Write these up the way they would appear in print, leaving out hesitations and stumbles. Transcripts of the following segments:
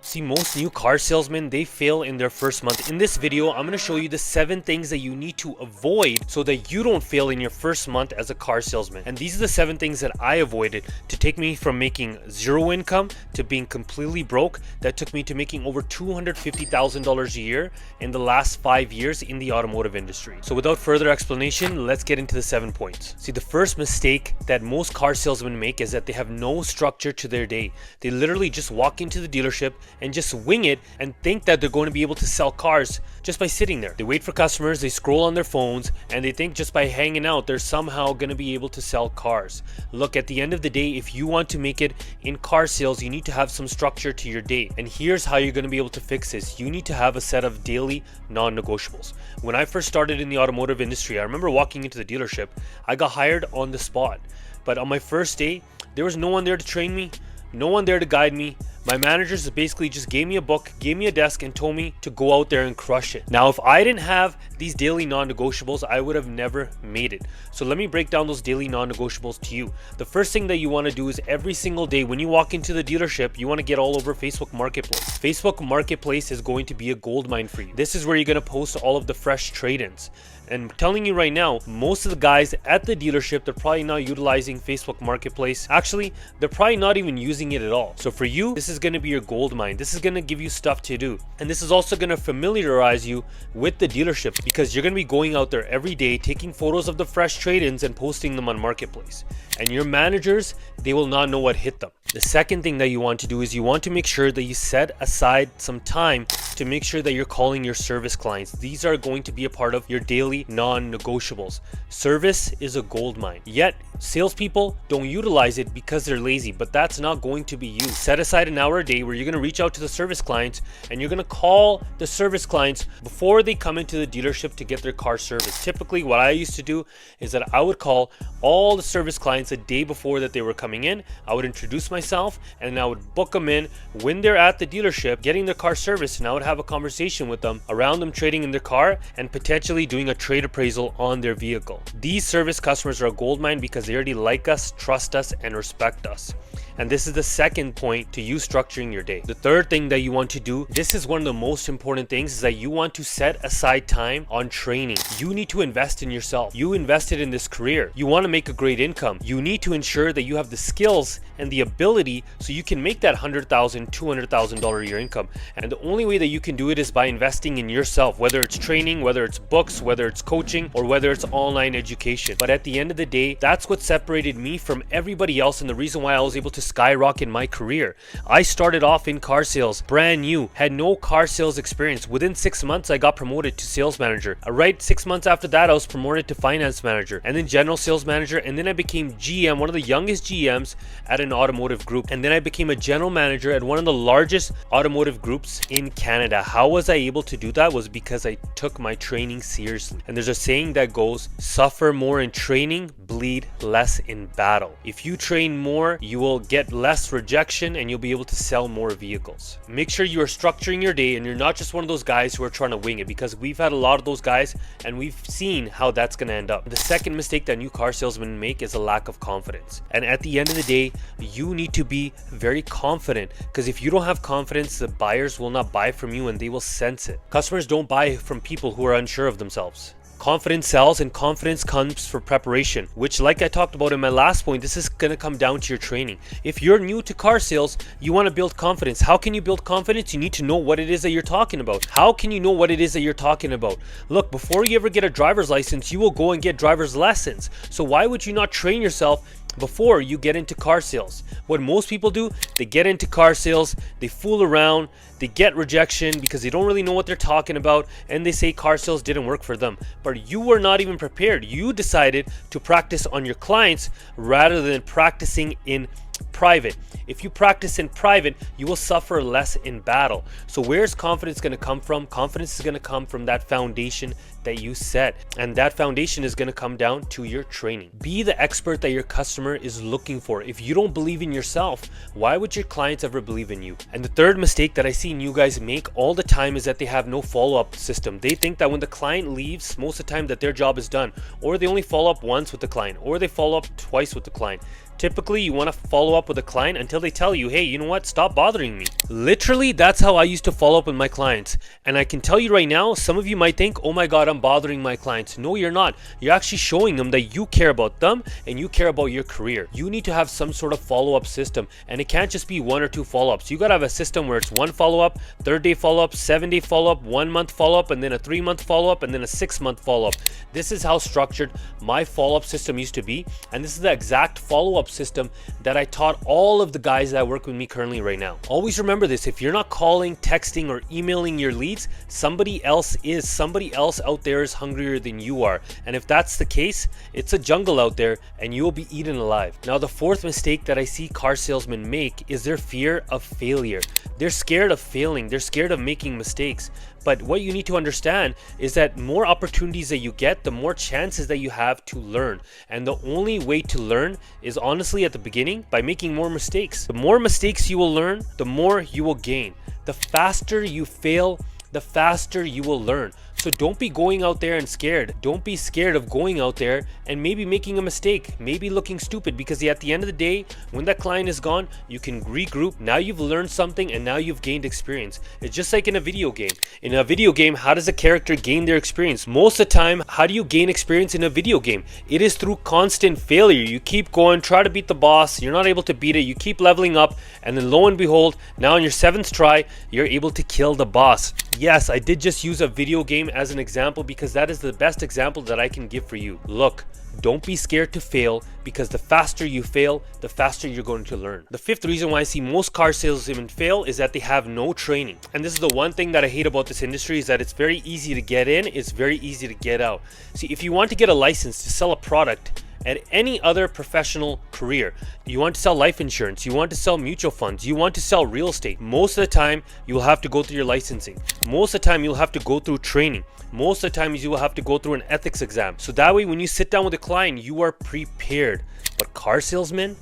See, most new car salesmen, they fail in their first month. In this video, I'm going to show you the 7 things that you need to avoid so that you don't fail in your first month as a car salesman. And these are the 7 things that I avoided to take me from making zero income to being completely broke. That took me to making over $250,000 a year in the last 5 years in the automotive industry. So without further explanation, let's get into the 7 points. See, the first mistake that most car salesmen make is that they have no structure to their day. They literally just walk into the dealership and just wing it and think that they're going to be able to sell cars just by sitting there. They wait for customers, they scroll on their phones, and they think just by hanging out they're somehow going to be able to sell cars. Look, at the end of the day, if you want to make it in car sales, you need to have some structure to your day. And here's how you're going to be able to fix this. You need to have a set of daily non-negotiables. When I first started in the automotive industry, I remember walking into the dealership. I got hired on the spot, but on my first day there was no one there to train me, no one there to guide me. My managers basically just gave me a book, gave me a desk, and told me to go out there and crush it. Now, if I didn't have these daily non-negotiables, I would have never made it. So let me break down those daily non-negotiables to you. The first thing that you want to do is every single day when you walk into the dealership, you want to get all over Facebook Marketplace. Facebook Marketplace is going to be a gold mine for you. This is where you're going to post all of the fresh trade-ins. And I'm telling you right now, most of the guys at the dealership, they're probably not utilizing Facebook Marketplace. Actually, they're probably not even using it at all. So for you, this is going to be your gold mine. This is going to give you stuff to do. And this is also going to familiarize you with the dealership, because you're going to be going out there every day, taking photos of the fresh trade-ins and posting them on Marketplace. And your managers, they will not know what hit them. The second thing that you want to do is you want to make sure that you set aside some time to make sure that you're calling your service clients. These are going to be a part of your daily non-negotiables. Service is a gold mine. Yet, salespeople don't utilize it because they're lazy, but that's not going to be you. Set aside an hour a day where you're going to reach out to the service clients and you're going to call the service clients before they come into the dealership to get their car serviced. Typically, what I used to do is that I would call all the service clients a day before that they were coming in. I would introduce myself and I would book them in when they're at the dealership getting their car serviced, and I would have a conversation with them around them trading in their car and potentially doing a trade appraisal on their vehicle. These service customers are a gold mine because they already like us, trust us, and respect us. And this is the second point to you structuring your day. The third thing that you want to do, this is one of the most important things, is that you want to set aside time on training. You need to invest in yourself. You invested in this career. You want to make a great income. You need to ensure that you have the skills and the ability so you can make that $100,000, $200,000 a year income. And the only way that you can do it is by investing in yourself, whether it's training, whether it's books, whether it's coaching, or whether it's online education. But at the end of the day, that's what separated me from everybody else, and the reason why I was able to skyrocket my career. I started off in car sales, brand new, had no car sales experience. Within 6 months, I got promoted to sales manager. Right 6 months after that, I was promoted to finance manager, and then general sales manager, and then I became GM, one of the youngest GMs at an automotive group, and then I became a general manager at one of the largest automotive groups in Canada. How was I able to do that? Was because I took my training seriously. And there's a saying that goes, suffer more in training, bleed less in battle. If you train more, you will get less rejection and you'll be able to sell more vehicles. Make sure you are structuring your day and you're not just one of those guys who are trying to wing it, because we've had a lot of those guys and we've seen how that's going to end up. The second mistake that new car salesmen make is a lack of confidence. And at the end of the day, you need to be very confident, because if you don't have confidence, the buyers will not buy from you and they will sense it. Customers don't buy from people who are unsure of themselves. Confidence sells, and confidence comes for preparation, which, like I talked about in my last point, this is going to come down to your training. If you're new to car sales, you want to build confidence. How can you build confidence? You need to know what it is that you're talking about. How can you know what it is that you're talking about? Look, before you ever get a driver's license, you will go and get driver's lessons. So why would you not train yourself before you get into car sales? What most people do, they get into car sales, they fool around, they get rejection because they don't really know what they're talking about, and they say car sales didn't work for them. But you were not even prepared. You decided to practice on your clients rather than practicing in private. If you practice in private, you will suffer less in battle. So where's confidence going to come from? Confidence is going to come from that foundation that you set, and that foundation is going to come down to your training. Be the expert that your customer is looking for. If you don't believe in yourself, why would your clients ever believe in you? And the third mistake that I see new guys make all the time is that they have no follow-up system. They think that when the client leaves, most of the time that their job is done, or they only follow up once with the client, or they follow up twice with the client. Typically, you want to follow up with a client until they tell you, hey, you know what, stop bothering me. Literally, that's how I used to follow up with my clients. And I can tell you right now, some of you might think, oh my God, I'm bothering my clients. No, you're not. You're actually showing them that you care about them and you care about your career. You need to have some sort of follow-up system, and it can't just be 1 or 2 follow-ups. You got to have a system where it's 1 follow-up, 3rd-day follow-up, 7-day follow-up, 1-month follow-up, and then a 3-month follow-up, and then a 6-month follow-up. This is how structured my follow-up system used to be, and this is the exact follow-up system that I taught all of the guys that work with me currently right now. Always remember this: if you're not calling, texting, or emailing your leads, somebody else is. Somebody else out there is hungrier than you are. And if that's the case, it's a jungle out there and you will be eaten alive. Now, the 4th mistake that I see car salesmen make is their fear of failure. They're scared of failing. They're scared of making mistakes. But what you need to understand is that more opportunities that you get, the more chances that you have to learn. And the only way to learn is honestly at the beginning by making more mistakes. The more mistakes you will learn, the more you will gain. The faster you fail, the faster you will learn. So don't be going out there and scared. Don't be scared of going out there and maybe making a mistake, maybe looking stupid, because at the end of the day, when that client is gone, you can regroup. Now you've learned something and now you've gained experience. It's just like in a video game. In a video game, how does a character gain their experience? Most of the time, how do you gain experience in a video game? It is through constant failure. You keep going, try to beat the boss, you're not able to beat it, you keep leveling up, and then lo and behold, now on your 7th try, you're able to kill the boss. Yes, I did just use a video game as an example because that is the best example that I can give for you. Look, don't be scared to fail, because the faster you fail, the faster you're going to learn. The 5th reason why I see most car salesmen fail is that they have no training. And this is the one thing that I hate about this industry, is that it's very easy to get in, it's very easy to get out. See, if you want to get a license to sell a product at any other professional career, you want to sell life insurance, you want to sell mutual funds, you want to sell real estate, most of the time you will have to go through your licensing. Most of the time you'll have to go through training. Most of the time you will have to go through an ethics exam. So that way when you sit down with a client, you are prepared. But car salesmen,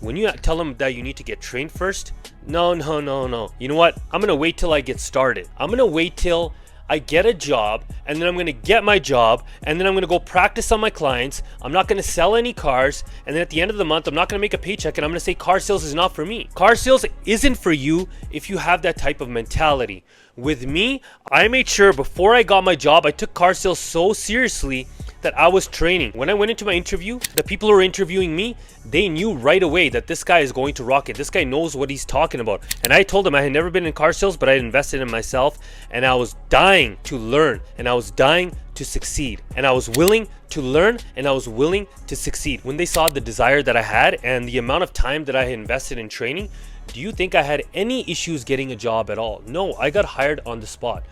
when you tell them that you need to get trained first, no. You know what? I'm gonna wait till I get started. I'm gonna wait till I get a job, and then I'm going to get my job, and then I'm going to go practice on my clients. I'm not going to sell any cars, and then at the end of the month, I'm not going to make a paycheck, and I'm going to say car sales is not for me. Car sales isn't for you if you have that type of mentality. With me, I made sure before I got my job, I took car sales so seriously that I was training. When I went into my interview, the people who were interviewing me, they knew right away that this guy is going to rock it. This guy knows what he's talking about. And I told them I had never been in car sales, but I had invested in myself, and I was dying to learn, and I was dying to succeed, and I was willing to learn, and I was willing to succeed. When they saw the desire that I had and the amount of time that I had invested in training, do you think I had any issues getting a job at all? No, I got hired on the spot.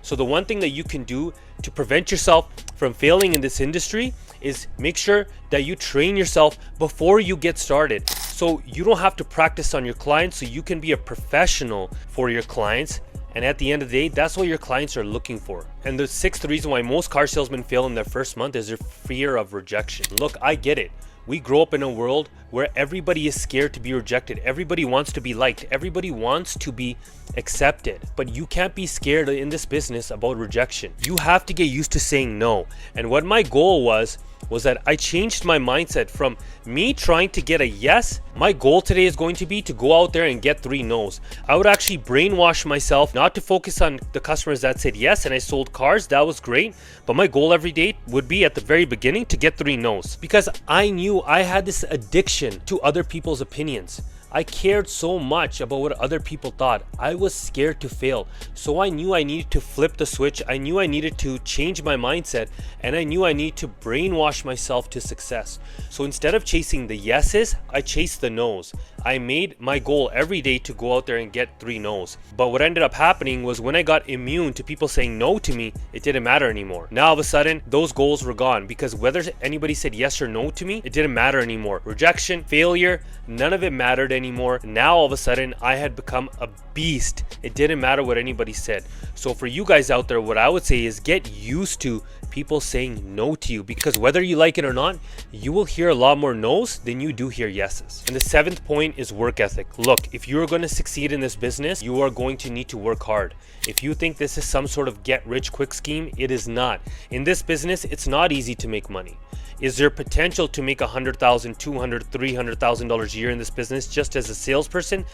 So the one thing that you can do to prevent yourself from failing in this industry is make sure that you train yourself before you get started, so you don't have to practice on your clients, so you can be a professional for your clients. And at the end of the day, that's what your clients are looking for. And the 6th reason why most car salesmen fail in their first month is their fear of rejection. Look, I get it. We grow up in a world where everybody is scared to be rejected. Everybody wants to be liked. Everybody wants to be accepted. But you can't be scared in this business about rejection. You have to get used to saying no. And what my goal was that I changed my mindset from me trying to get a yes. My goal today is going to be to go out there and get 3 no's. I would actually brainwash myself not to focus on the customers that said yes and I sold cars. That was great. But my goal every day would be at the very beginning to get 3 no's, because I knew I had this addiction to other people's opinions. I cared so much about what other people thought. I was scared to fail. So I knew I needed to flip the switch. I knew I needed to change my mindset, and I knew I needed to brainwash myself to success. So instead of chasing the yeses, I chased the no's. I made my goal every day to go out there and get 3 no's. But what ended up happening was when I got immune to people saying no to me, it didn't matter anymore. Now all of a sudden, those goals were gone, because whether anybody said yes or no to me, it didn't matter anymore. Rejection, failure, none of it mattered anymore. anymore. Now all of a sudden I had become a beast. It didn't matter what anybody said. So for you guys out there, what I would say is get used to people saying no to you, because whether you like it or not, you will hear a lot more no's than you do hear yeses. And the 7th point is work ethic. Look, if you're going to succeed in this business, you are going to need to work hard. If you think this is some sort of get rich quick scheme, it is not. In this business, it's not easy to make money. Is there potential to make $100,000, $200,000, $300,000 a year in this business just as a salesperson?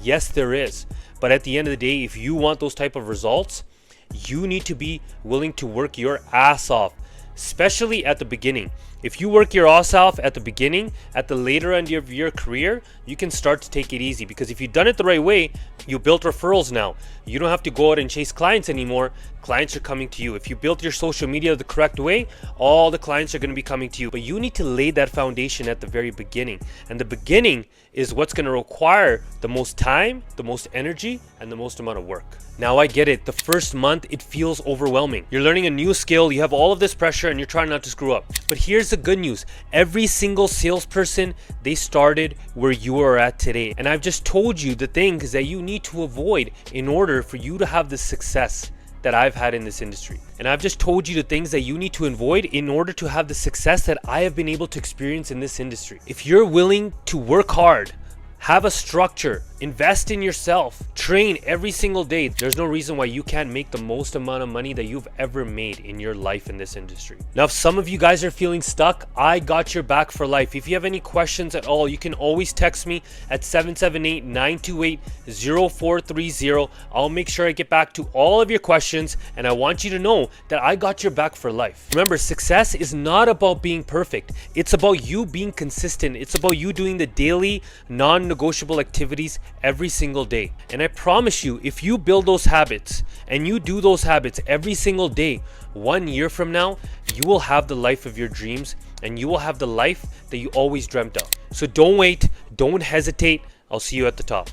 Yes, there is. But at the end of the day, if you want those type of results, you need to be willing to work your ass off, especially at the beginning. If you work your ass off at the beginning, at the later end of your career, you can start to take it easy, because if you've done it the right way, you built referrals now. You don't have to go out and chase clients anymore. Clients are coming to you. If you built your social media the correct way, all the clients are going to be coming to you. But you need to lay that foundation at the very beginning. And the beginning is what's going to require the most time, the most energy, and the most amount of work. Now I get it. The first month, it feels overwhelming. You're learning a new skill. You have all of this pressure and you're trying not to screw up. But here's the good news. Every single salesperson, they started where you are at today. And I've just told you the things that you need to avoid in order for you to have the success that I've had in this industry. And I've just told you the things that you need to avoid in order to have the success that I have been able to experience in this industry. If you're willing to work hard, have a structure, invest in yourself, train every single day, there's no reason why you can't make the most amount of money that you've ever made in your life in this industry. Now, if some of you guys are feeling stuck, I got your back for life. If you have any questions at all, you can always text me at 778-928-0430. I'll make sure I get back to all of your questions, and I want you to know that I got your back for life. Remember, success is not about being perfect. It's about you being consistent. It's about you doing the daily, non-negotiable activities every single day. And I promise you, if you build those habits and you do those habits every single day, 1 year from now, you will have the life of your dreams, and you will have the life that you always dreamt of. So don't wait, don't hesitate. I'll see you at the top.